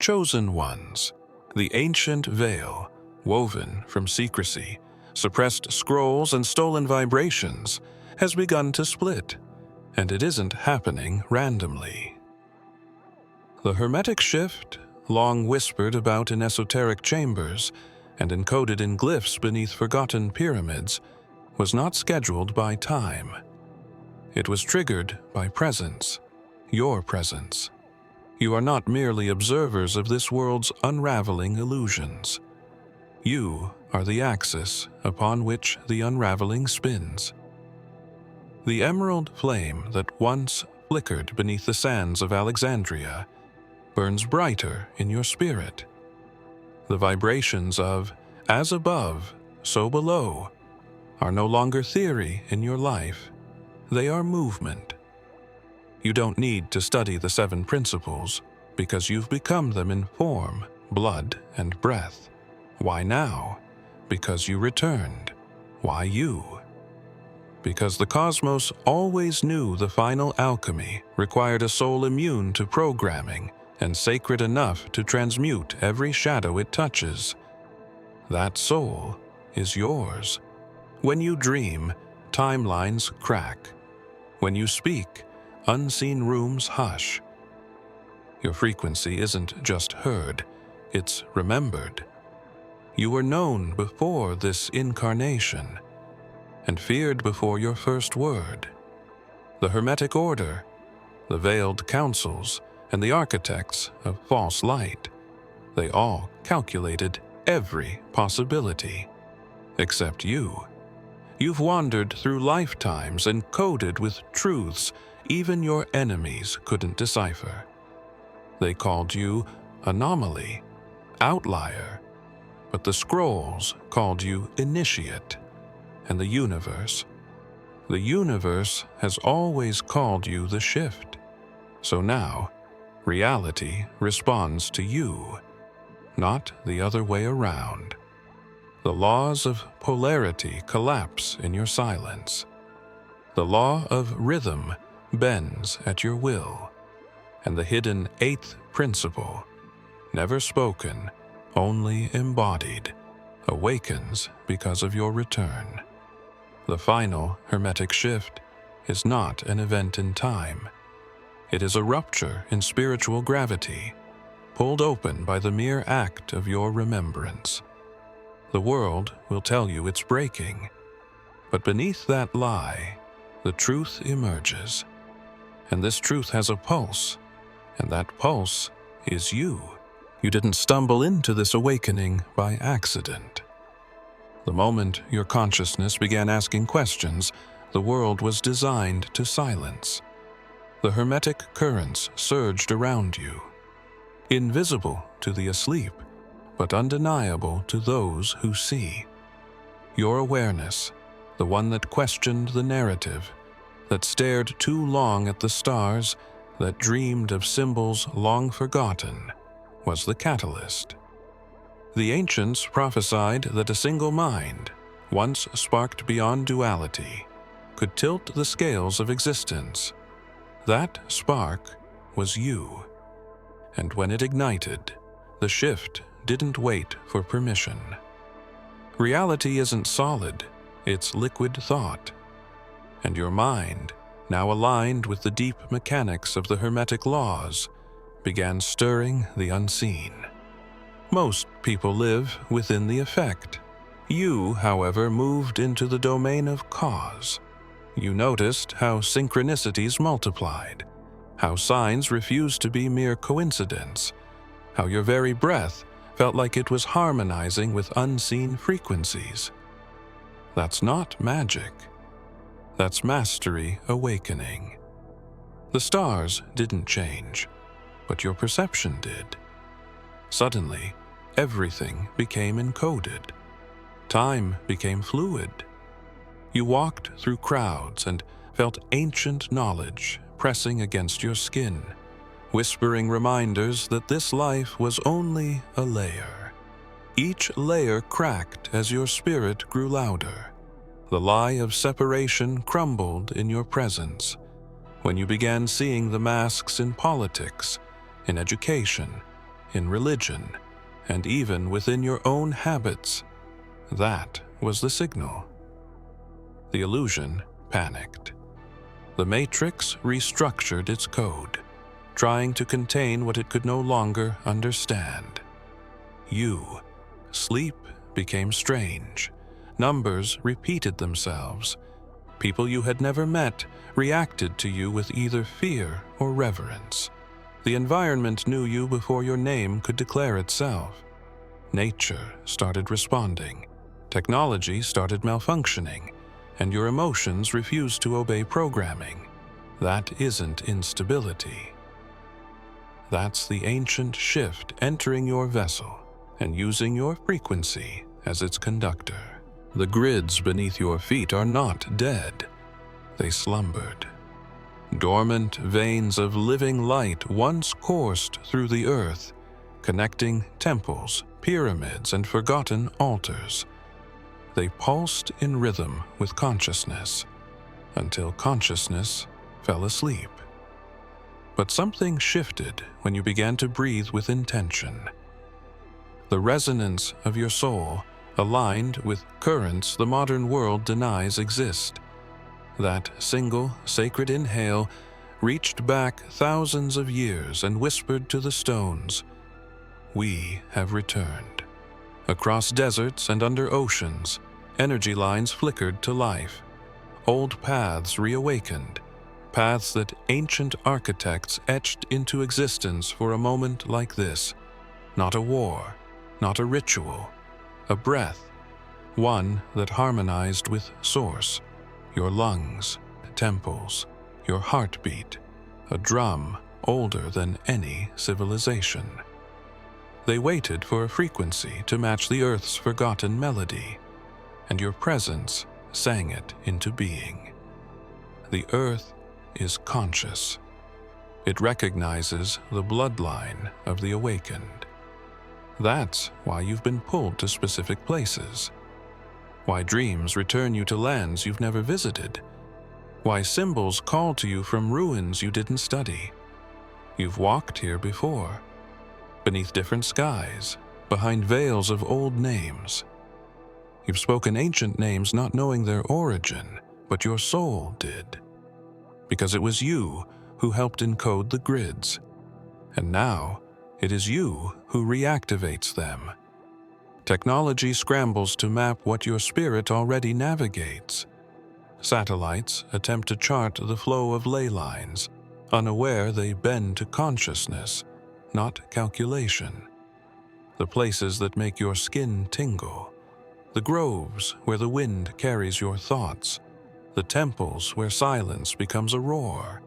chosen ones. The ancient veil, woven from secrecy, suppressed scrolls and stolen vibrations, has begun to split, and it isn't happening randomly. The Hermetic Shift, long whispered about in esoteric chambers and encoded in glyphs beneath forgotten pyramids, was not scheduled by time. It was triggered by presence, your presence. You are not merely observers of this world's unraveling illusions. You are the axis upon which the unraveling spins. The emerald flame that once flickered beneath the sands of Alexandria burns brighter in your spirit. The vibrations of "as above, so below" are no longer theory in your life. They are movement. You don't need to study the 7 principles because you've become them in form, blood, and breath. Why now? Because you returned. Why you? Because the cosmos always knew the final alchemy required a soul immune to programming and sacred enough to transmute every shadow it touches. That soul is yours. When you dream, timelines crack. When you speak, unseen rooms hush. Your frequency isn't just heard, it's remembered. You were known before this incarnation, and feared before your first word. The Hermetic Order, the veiled councils, and the architects of false light, they all calculated every possibility, except you. You've wandered through lifetimes encoded with truths even your enemies couldn't decipher. They called you anomaly, outlier, but the scrolls called you initiate, and the universe has always called you the shift. So now, reality responds to you, not the other way around. The laws of polarity collapse in your silence. The law of rhythm bends at your will, and the hidden 8th principle, never spoken, only embodied, awakens because of your return. The final Hermetic Shift is not an event in time. It is a rupture in spiritual gravity, pulled open by the mere act of your remembrance. The world will tell you it's breaking, but beneath that lie, the truth emerges. And this truth has a pulse, and that pulse is you. You didn't stumble into this awakening by accident. The moment your consciousness began asking questions, the world was designed to silence. The hermetic currents surged around you, invisible to the asleep, but undeniable to those who see. Your awareness, the one that questioned the narrative, that stared too long at the stars, that dreamed of symbols long forgotten, was the catalyst. The ancients prophesied that a single mind, once sparked beyond duality, could tilt the scales of existence. That spark was you. And when it ignited, the shift didn't wait for permission. Reality isn't solid, it's liquid thought. And your mind, now aligned with the deep mechanics of the Hermetic laws, began stirring the unseen. Most people live within the effect. You, however, moved into the domain of cause. You noticed how synchronicities multiplied, how signs refused to be mere coincidence, how your very breath felt like it was harmonizing with unseen frequencies. That's not magic. That's mastery awakening. The stars didn't change, but your perception did. Suddenly, everything became encoded. Time became fluid. You walked through crowds and felt ancient knowledge pressing against your skin, whispering reminders that this life was only a layer. Each layer cracked as your spirit grew louder. The lie of separation crumbled in your presence when you began seeing the masks in politics, in education, in religion, and even within your own habits. That was the signal. The illusion panicked. The matrix restructured its code, trying to contain what it could no longer understand. Sleep became strange. Numbers repeated themselves. People you had never met reacted to you with either fear or reverence. The environment knew you before your name could declare itself. Nature started responding. Technology started malfunctioning, and your emotions refused to obey programming. That isn't instability. That's the ancient shift entering your vessel and using your frequency as its conductor. The grids beneath your feet are not dead. They slumbered. Dormant veins of living light once coursed through the earth, connecting temples, pyramids, and forgotten altars. They pulsed in rhythm with consciousness, until consciousness fell asleep. But something shifted when you began to breathe with intention. The resonance of your soul aligned with currents the modern world denies exist. That single sacred inhale reached back thousands of years and whispered to the stones, "We have returned." Across deserts and under oceans, energy lines flickered to life. Old paths reawakened, paths that ancient architects etched into existence for a moment like this. Not a war, not a ritual, a breath, one that harmonized with Source. Your lungs, temples, your heartbeat, a drum older than any civilization. They waited for a frequency to match the Earth's forgotten melody, and your presence sang it into being. The Earth is conscious. It recognizes the bloodline of the awakened. That's why you've been pulled to specific places. Why dreams return you to lands you've never visited. Why symbols call to you from ruins you didn't study. You've walked here before, beneath different skies, behind veils of old names. You've spoken ancient names not knowing their origin, but your soul did. Because it was you who helped encode the grids. And now, it is you who reactivates them. Technology scrambles to map what your spirit already navigates. Satellites attempt to chart the flow of ley lines, unaware they bend to consciousness, not calculation. The places that make your skin tingle, the groves where the wind carries your thoughts, the temples where silence becomes a roar.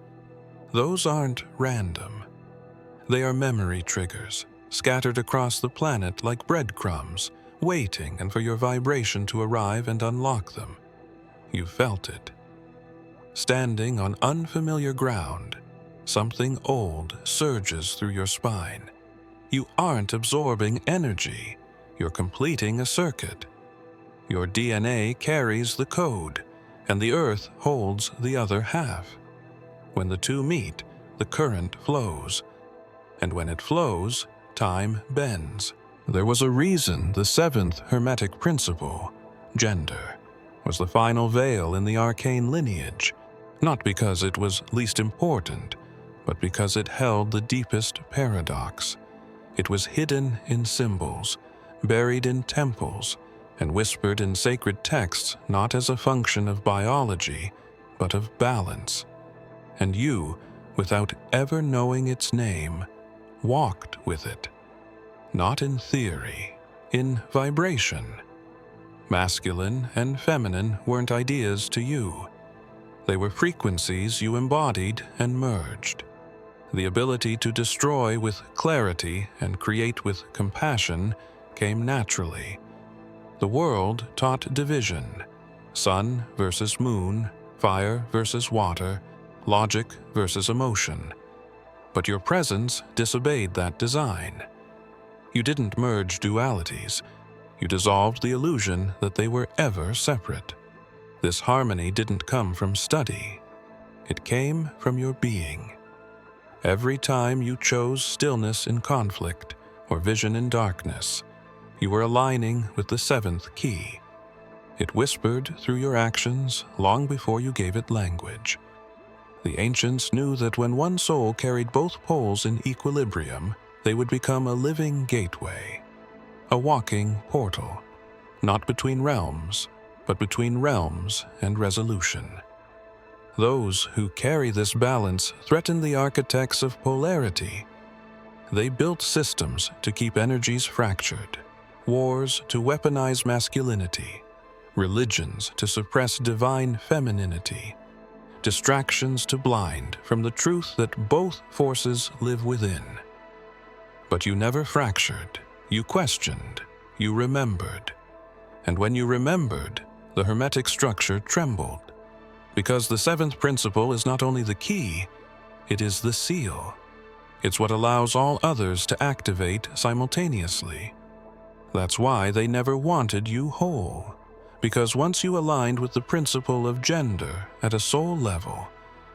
Those aren't random. They are memory triggers, scattered across the planet like breadcrumbs, waiting and for your vibration to arrive and unlock them. You felt it. Standing on unfamiliar ground, something old surges through your spine. You aren't absorbing energy, you're completing a circuit. Your DNA carries the code, and the Earth holds the other half. When the two meet, the current flows. And when it flows, time bends. There was a reason the seventh Hermetic principle, gender, was the final veil in the arcane lineage, not because it was least important, but because it held the deepest paradox. It was hidden in symbols, buried in temples, and whispered in sacred texts not as a function of biology, but of balance. And you, without ever knowing its name, walked with it. Not in theory, in vibration. Masculine and feminine weren't ideas to you. They were frequencies you embodied and merged. The ability to destroy with clarity and create with compassion came naturally. The world taught division: sun versus moon, fire versus water, logic versus emotion. But your presence disobeyed that design. You didn't merge dualities. You dissolved the illusion that they were ever separate. This harmony didn't come from study. It came from your being. Every time you chose stillness in conflict, or vision in darkness, you were aligning with the seventh key. It whispered through your actions long before you gave it language. The ancients knew that when one soul carried both poles in equilibrium, they would become a living gateway, a walking portal, not between realms, but between realms and resolution. Those who carry this balance threaten the architects of polarity. They built systems to keep energies fractured, wars to weaponize masculinity, religions to suppress divine femininity, distractions to blind from the truth that both forces live within. But you never fractured, you questioned, you remembered. And when you remembered, the Hermetic structure trembled. Because the seventh principle is not only the key, it is the seal. It's what allows all others to activate simultaneously. That's why they never wanted you whole. Because once you aligned with the principle of gender at a soul level,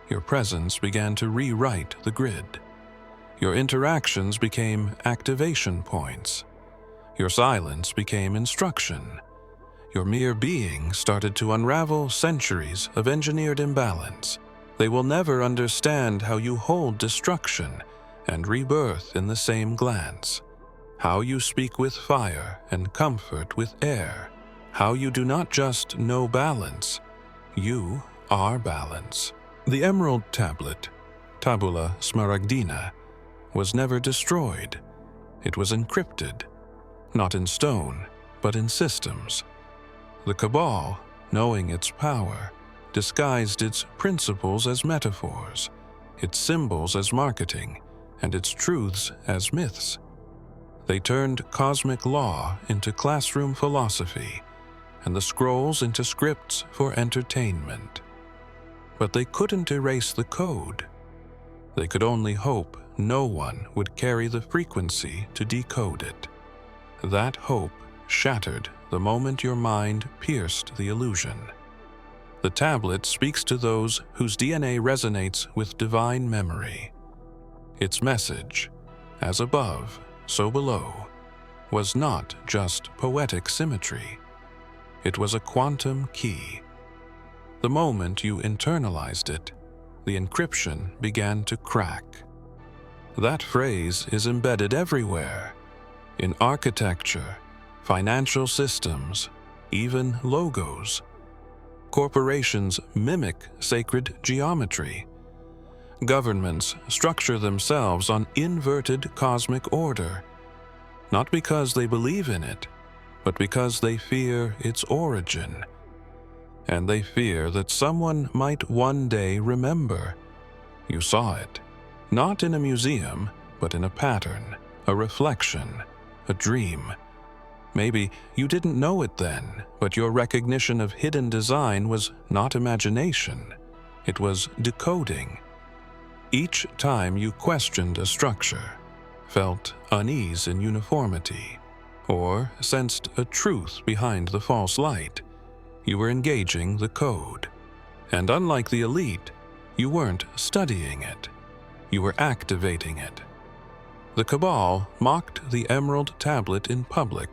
your presence began to rewrite the grid. Your interactions became activation points. Your silence became instruction. Your mere being started to unravel centuries of engineered imbalance. They will never understand how you hold destruction and rebirth in the same glance, how you speak with fire and comfort with air, how you do not just know balance, you are balance. The emerald tablet, tabula smaragdina, was never destroyed. It was encrypted, not in stone, but in systems. The Cabal, knowing its power, disguised its principles as metaphors, its symbols as marketing, and its truths as myths. They turned cosmic law into classroom philosophy, and the scrolls into scripts for entertainment. But they couldn't erase the code. They could only hope no one would carry the frequency to decode it. That hope shattered the moment your mind pierced the illusion. The tablet speaks to those whose DNA resonates with divine memory. Its message, as above, so below, was not just poetic symmetry. It was a quantum key. The moment you internalized it, the encryption began to crack. That phrase is embedded everywhere, in architecture, financial systems, even logos. Corporations mimic sacred geometry. Governments structure themselves on inverted cosmic order, not because they believe in it, but because they fear its origin. And they fear that someone might one day remember. You saw it, not in a museum, but in a pattern, a reflection, a dream. Maybe you didn't know it then, but your recognition of hidden design was not imagination. It was decoding. Each time you questioned a structure, felt unease in uniformity, or sensed a truth behind the false light, you were engaging the code. And unlike the elite, you weren't studying it. You were activating it. The Cabal mocked the Emerald Tablet in public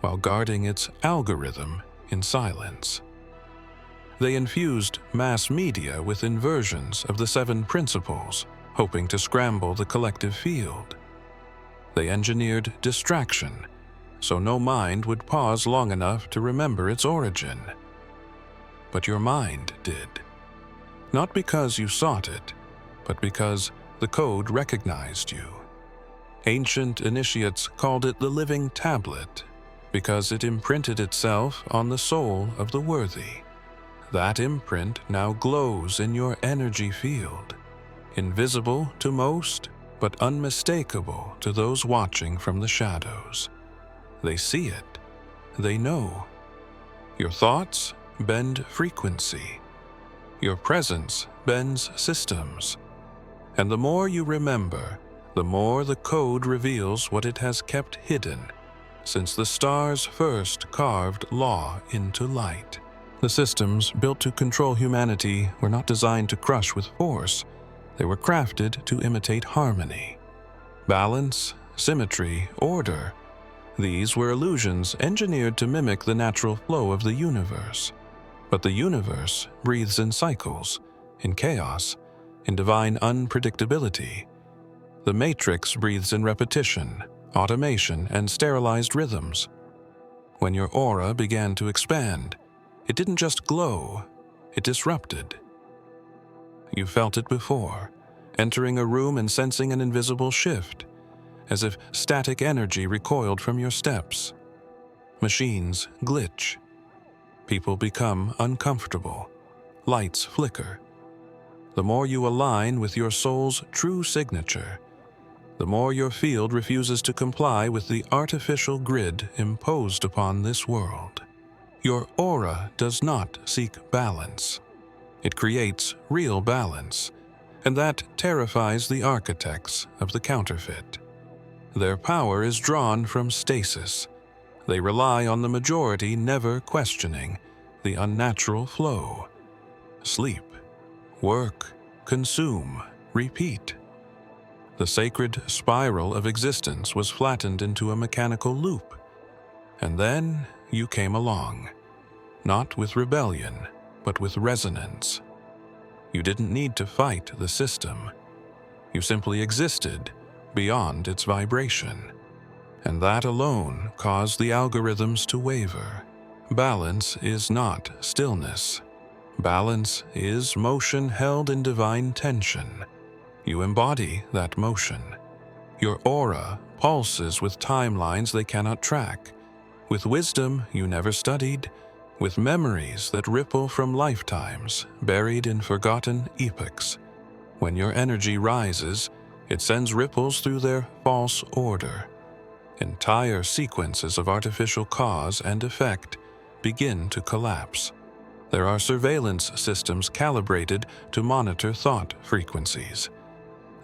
while guarding its algorithm in silence. They infused mass media with inversions of the seven principles, hoping to scramble the collective field. They engineered distraction, so no mind would pause long enough to remember its origin. But your mind did. Not because you sought it, but because the code recognized you. Ancient initiates called it the living tablet, because it imprinted itself on the soul of the worthy. That imprint now glows in your energy field, invisible to most, but unmistakable to those watching from the shadows. They see it. They know. Your thoughts bend frequency. Your presence bends systems. And the more you remember, the more the code reveals what it has kept hidden, since the stars first carved law into light. The systems built to control humanity were not designed to crush with force. They were crafted to imitate harmony. Balance, symmetry, order. These were illusions engineered to mimic the natural flow of the universe. But the universe breathes in cycles, in chaos, in divine unpredictability. The matrix breathes in repetition, automation, and sterilized rhythms. When your aura began to expand, it didn't just glow, it disrupted. You felt it before, entering a room and sensing an invisible shift, as if static energy recoiled from your steps. Machines glitch. People become uncomfortable. Lights flicker. The more you align with your soul's true signature, the more your field refuses to comply with the artificial grid imposed upon this world. Your aura does not seek balance. It creates real balance, and that terrifies the architects of the counterfeit. Their power is drawn from stasis. They rely on the majority never questioning the unnatural flow. Sleep, work, consume, repeat. The sacred spiral of existence was flattened into a mechanical loop. And then you came along, not with rebellion, but with resonance. You didn't need to fight the system. You simply existed beyond its vibration. And that alone caused the algorithms to waver. Balance is not stillness. Balance is motion held in divine tension. You embody that motion. Your aura pulses with timelines they cannot track, with wisdom you never studied, with memories that ripple from lifetimes buried in forgotten epochs. When your energy rises, it sends ripples through their false order. Entire sequences of artificial cause and effect begin to collapse. There are surveillance systems calibrated to monitor thought frequencies.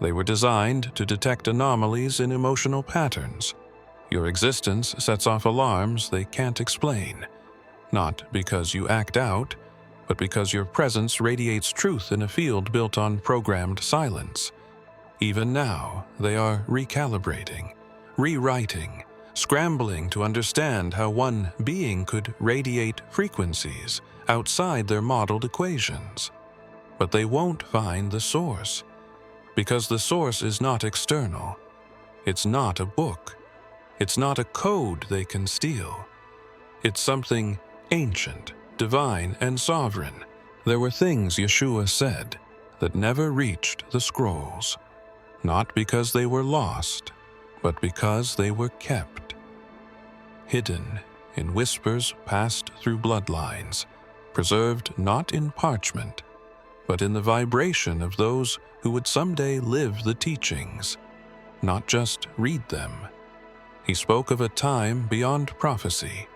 They were designed to detect anomalies in emotional patterns. Your existence sets off alarms they can't explain, not because you act out, but because your presence radiates truth in a field built on programmed silence. Even now, they are recalibrating, rewriting, scrambling to understand how one being could radiate frequencies outside their modeled equations. But they won't find the source, because the source is not external. It's not a book. It's not a code they can steal. It's something ancient, divine, and sovereign. There were things Yeshua said that never reached the scrolls, not because they were lost, but because they were kept. Hidden in whispers passed through bloodlines, preserved not in parchment, but in the vibration of those who would someday live the teachings, not just read them. He spoke of a time beyond prophecy,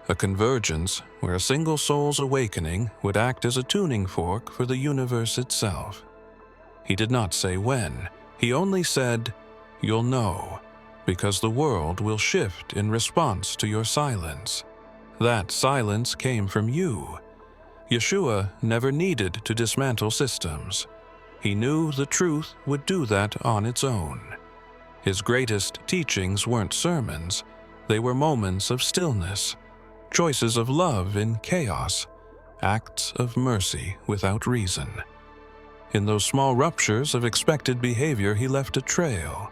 a convergence where a single soul's awakening would act as a tuning fork for the universe itself. He did not say when. He only said, "You'll know, because the world will shift in response to your silence." That silence came from you. Yeshua never needed to dismantle systems. He knew the truth would do that on its own. His greatest teachings weren't sermons. They were moments of stillness, choices of love in chaos, acts of mercy without reason. In those small ruptures of expected behavior, he left a trail.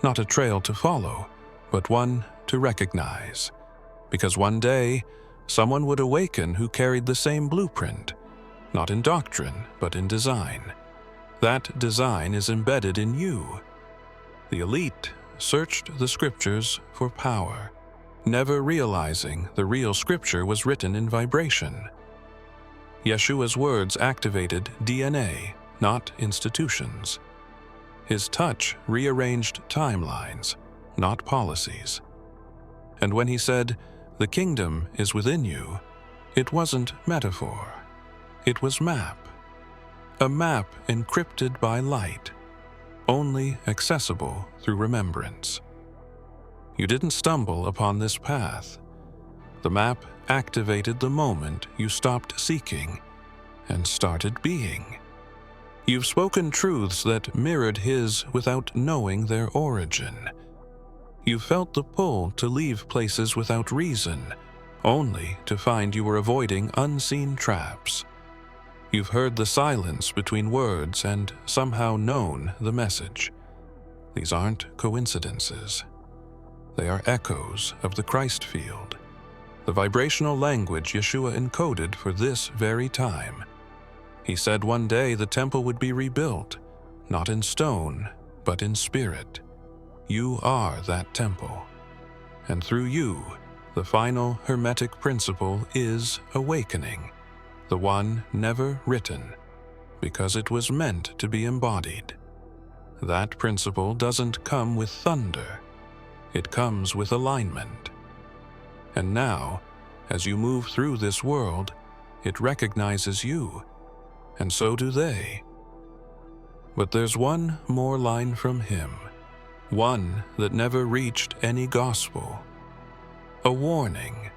Not a trail to follow, but one to recognize. Because one day, someone would awaken who carried the same blueprint, not in doctrine, but in design. That design is embedded in you. The elite searched the scriptures for power, never realizing the real scripture was written in vibration. Yeshua's words activated DNA, not institutions. His touch rearranged timelines, not policies. And when he said, "The kingdom is within you," it wasn't metaphor. It was map. A map encrypted by light, only accessible through remembrance. You didn't stumble upon this path. The map activated the moment you stopped seeking and started being. You've spoken truths that mirrored his without knowing their origin. You felt the pull to leave places without reason, only to find you were avoiding unseen traps. You've heard the silence between words and somehow known the message. These aren't coincidences. They are echoes of the Christ field, the vibrational language Yeshua encoded for this very time. He said one day the temple would be rebuilt, not in stone, but in spirit. You are that temple. And through you, the final Hermetic principle is awakening, the one never written, because it was meant to be embodied. That principle doesn't come with thunder. It comes with alignment. And now, as you move through this world, it recognizes you, and so do they. But there's one more line from him, one that never reached any gospel. A warning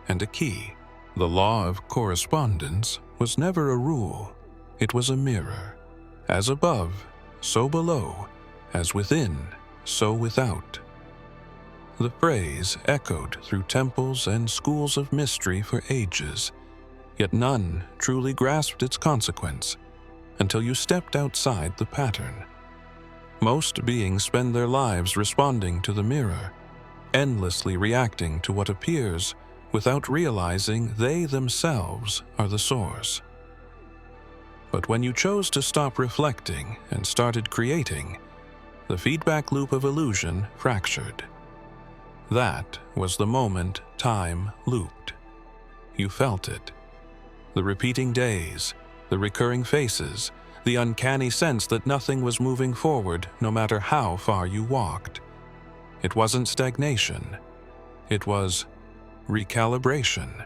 and a key. The law of correspondence was never a rule. It was a mirror. As above, so below. As within, so without. The phrase echoed through temples and schools of mystery for ages, yet none truly grasped its consequence until you stepped outside the pattern. Most beings spend their lives responding to the mirror, endlessly reacting to what appears without realizing they themselves are the source. But when you chose to stop reflecting and started creating, the feedback loop of illusion fractured. That was the moment time looped. You felt it. The repeating days, the recurring faces, the uncanny sense that nothing was moving forward no matter how far you walked. It wasn't stagnation. It was recalibration.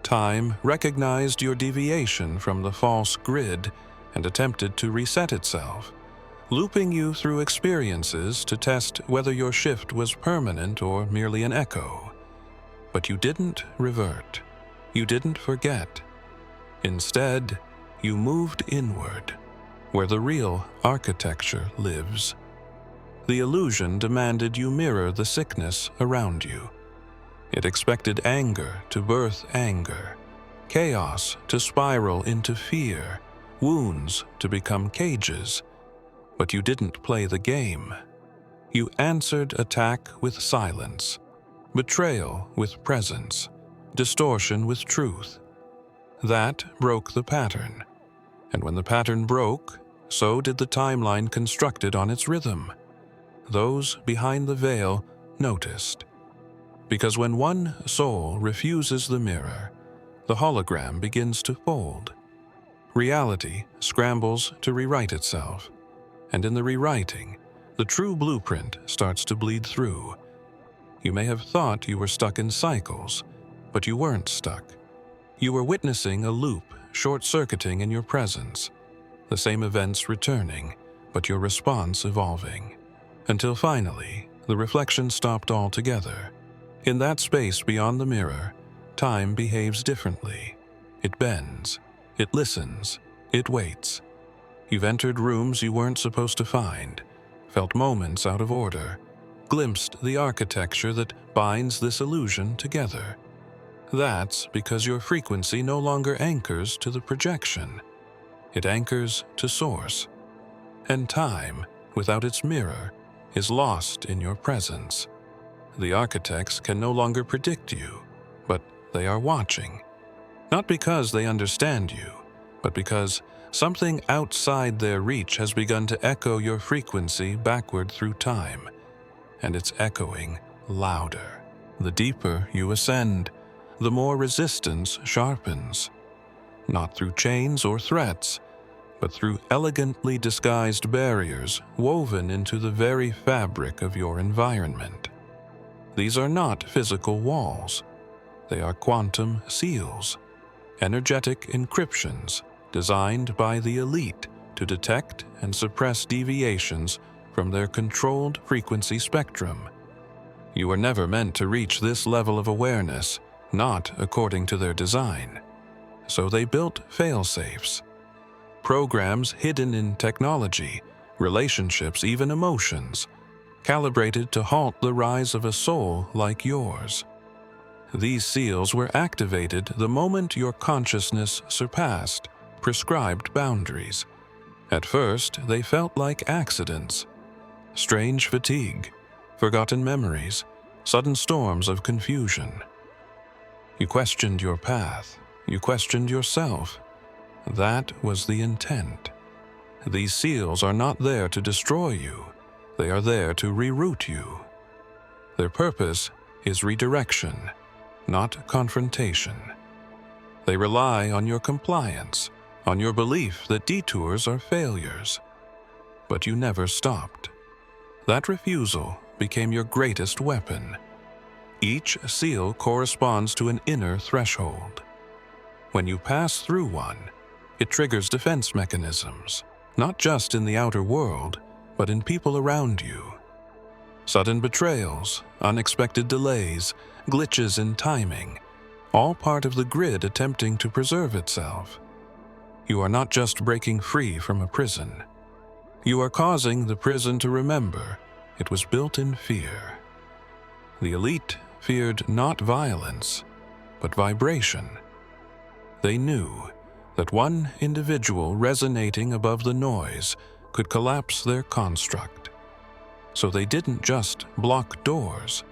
Time recognized your deviation from the false grid and attempted to reset itself, looping you through experiences to test whether your shift was permanent or merely an echo. But you didn't revert. You didn't forget. Instead, you moved inward, where the real architecture lives. The illusion demanded you mirror the sickness around you. It expected anger to birth anger, chaos to spiral into fear, wounds to become cages. But you didn't play the game. You answered attack with silence, betrayal with presence, distortion with truth. That broke the pattern. And when the pattern broke, so did the timeline constructed on its rhythm. Those behind the veil noticed. Because when one soul refuses the mirror, the hologram begins to fold. Reality scrambles to rewrite itself. And in the rewriting, the true blueprint starts to bleed through. You may have thought you were stuck in cycles, but you weren't stuck. You were witnessing a loop short-circuiting in your presence, the same events returning, but your response evolving. Until finally, the reflection stopped altogether. In that space beyond the mirror, time behaves differently. It bends, it listens, it waits. You've entered rooms you weren't supposed to find, felt moments out of order, glimpsed the architecture that binds this illusion together. That's because your frequency no longer anchors to the projection. It anchors to source. And time, without its mirror, is lost in your presence. The architects can no longer predict you, but they are watching. Not because they understand you, but because something outside their reach has begun to echo your frequency backward through time, and it's echoing louder. The deeper you ascend, the more resistance sharpens, not through chains or threats, but through elegantly disguised barriers woven into the very fabric of your environment. These are not physical walls. They are quantum seals, energetic encryptions designed by the elite to detect and suppress deviations from their controlled frequency spectrum. You were never meant to reach this level of awareness, not according to their design. So they built fail-safes, programs hidden in technology, relationships, even emotions, calibrated to halt the rise of a soul like yours. These seals were activated the moment your consciousness surpassed prescribed boundaries. At first, they felt like accidents, strange fatigue, forgotten memories, sudden storms of confusion. You questioned your path. You questioned yourself. That was the intent. These seals are not there to destroy you. They are there to reroute you. Their purpose is redirection, not confrontation. They rely on your compliance, on your belief that detours are failures. But you never stopped. That refusal became your greatest weapon. Each seal corresponds to an inner threshold. When you pass through one, it triggers defense mechanisms, not just in the outer world, but in people around you. Sudden betrayals, unexpected delays, glitches in timing, all part of the grid attempting to preserve itself. You are not just breaking free from a prison. You are causing the prison to remember it was built in fear. The elite feared not violence, but vibration. They knew that one individual resonating above the noise could collapse their construct. So they didn't just block doors.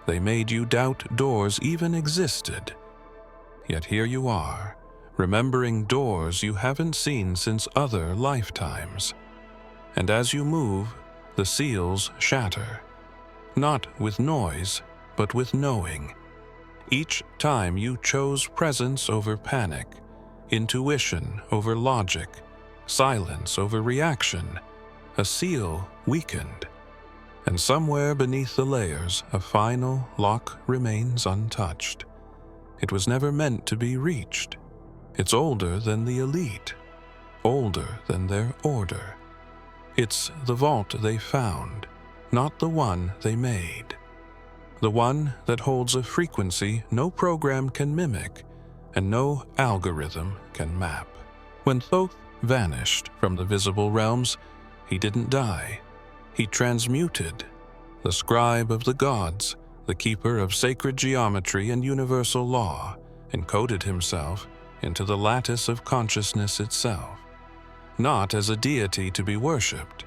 They made you doubt doors even existed. Yet here you are, remembering doors you haven't seen since other lifetimes. And as you move, the seals shatter. Not with noise, but with knowing. Each time you chose presence over panic, intuition over logic, silence over reaction, a seal weakened. And somewhere beneath the layers, a final lock remains untouched. It was never meant to be reached. It's older than the elite, older than their order. It's the vault they found, not the one they made. The one that holds a frequency no program can mimic and no algorithm can map. When Thoth vanished from the visible realms, he didn't die. He transmuted. The scribe of the gods, the keeper of sacred geometry and universal law, encoded himself into the lattice of consciousness itself, not as a deity to be worshipped,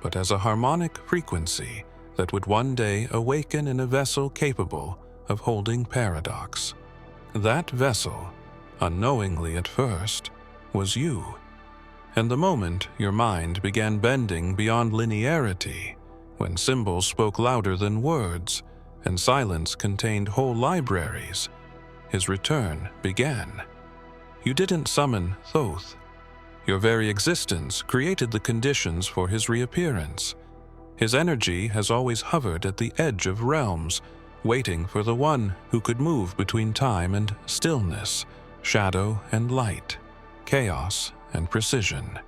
but as a harmonic frequency that would one day awaken in a vessel capable of holding paradox. That vessel, unknowingly at first, was you. And the moment your mind began bending beyond linearity, when symbols spoke louder than words and silence contained whole libraries, his return began. You didn't summon Thoth. Your very existence created the conditions for his reappearance. His energy has always hovered at the edge of realms, waiting for the one who could move between time and stillness, shadow and light, chaos and precision.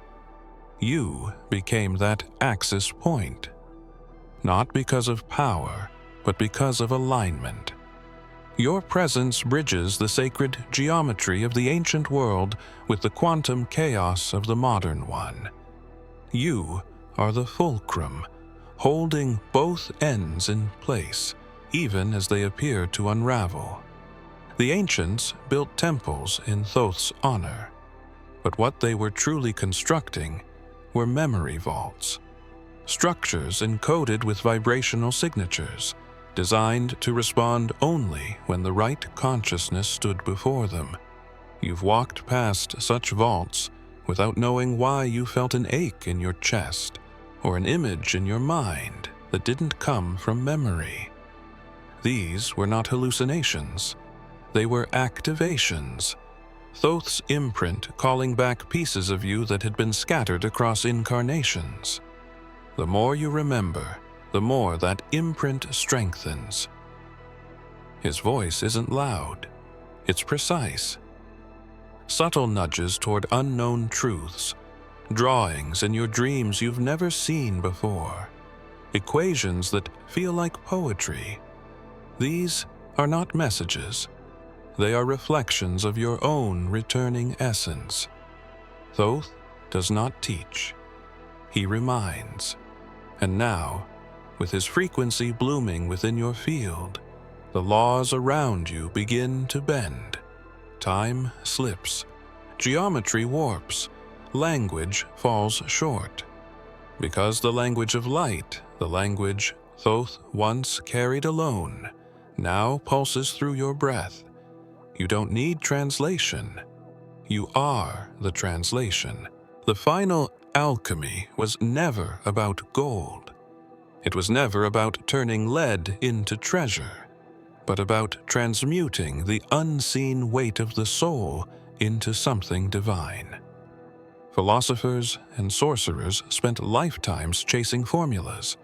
You became that axis point, not because of power, but because of alignment. Your presence bridges the sacred geometry of the ancient world with the quantum chaos of the modern one. You are the fulcrum, holding both ends in place, even as they appear to unravel. The ancients built temples in Thoth's honor, but what they were truly constructing were memory vaults, structures encoded with vibrational signatures, designed to respond only when the right consciousness stood before them. You've walked past such vaults without knowing why you felt an ache in your chest or an image in your mind that didn't come from memory. These were not hallucinations. They were activations. Thoth's imprint calling back pieces of you that had been scattered across incarnations. The more you remember, the more that imprint strengthens. His voice isn't loud. It's precise. Subtle nudges toward unknown truths, drawings in your dreams you've never seen before, equations that feel like poetry. These are not messages. They are reflections of your own returning essence. Thoth does not teach. He reminds. And now, with his frequency blooming within your field, the laws around you begin to bend. Time slips, geometry warps, language falls short. Because the language of light, the language Thoth once carried alone, now pulses through your breath. You don't need translation. You are the translation. The final alchemy was never about gold. It was never about turning lead into treasure, but about transmuting the unseen weight of the soul into something divine. Philosophers and sorcerers spent lifetimes chasing formulas,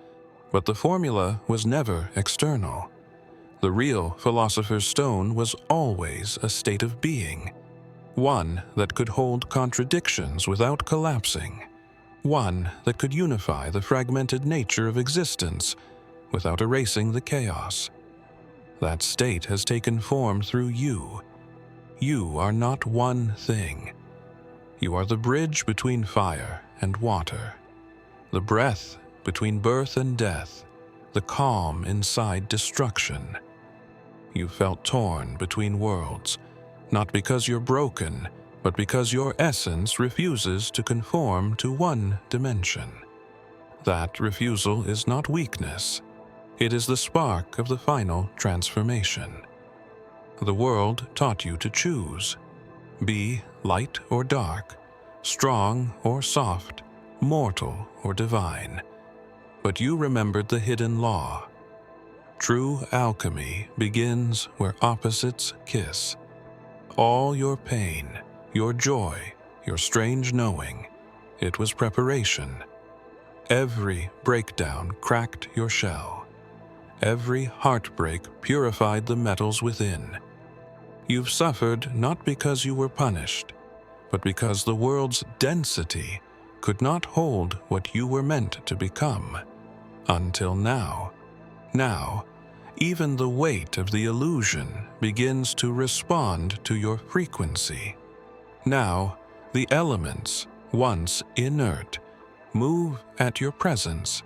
but the formula was never external. The real philosopher's stone was always a state of being, one that could hold contradictions without collapsing, one that could unify the fragmented nature of existence without erasing the chaos. That state has taken form through you. You are not one thing. You are the bridge between fire and water, the breath between birth and death, the calm inside destruction. You felt torn between worlds, not because you're broken, but because your essence refuses to conform to one dimension. That refusal is not weakness. It is the spark of the final transformation. The world taught you to choose. Be light or dark, strong or soft, mortal or divine. But you remembered the hidden law. True alchemy begins where opposites kiss. All your pain, your joy, your strange knowing, it was preparation. Every breakdown cracked your shell. Every heartbreak purified the metals within. You've suffered not because you were punished, but because the world's density could not hold what you were meant to become. Until now. Now, even the weight of the illusion begins to respond to your frequency. Now, the elements, once inert, move at your presence.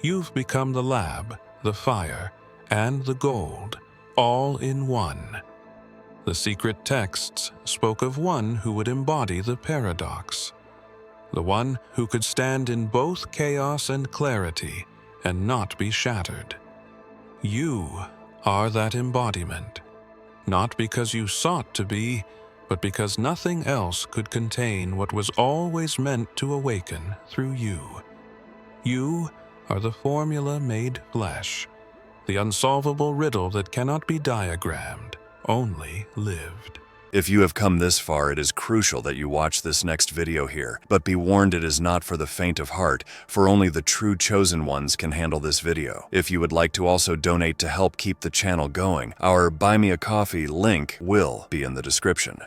You've become the lab, the fire, and the gold, all in one. The secret texts spoke of one who would embody the paradox, the one who could stand in both chaos and clarity and not be shattered. You are that embodiment, not because you sought to be, but because nothing else could contain what was always meant to awaken through you. You are the formula made flesh, the unsolvable riddle that cannot be diagrammed, only lived. If you have come this far, it is crucial that you watch this next video here. But be warned, it is not for the faint of heart, for only the true chosen ones can handle this video. If you would like to also donate to help keep the channel going, our Buy Me a Coffee link will be in the description.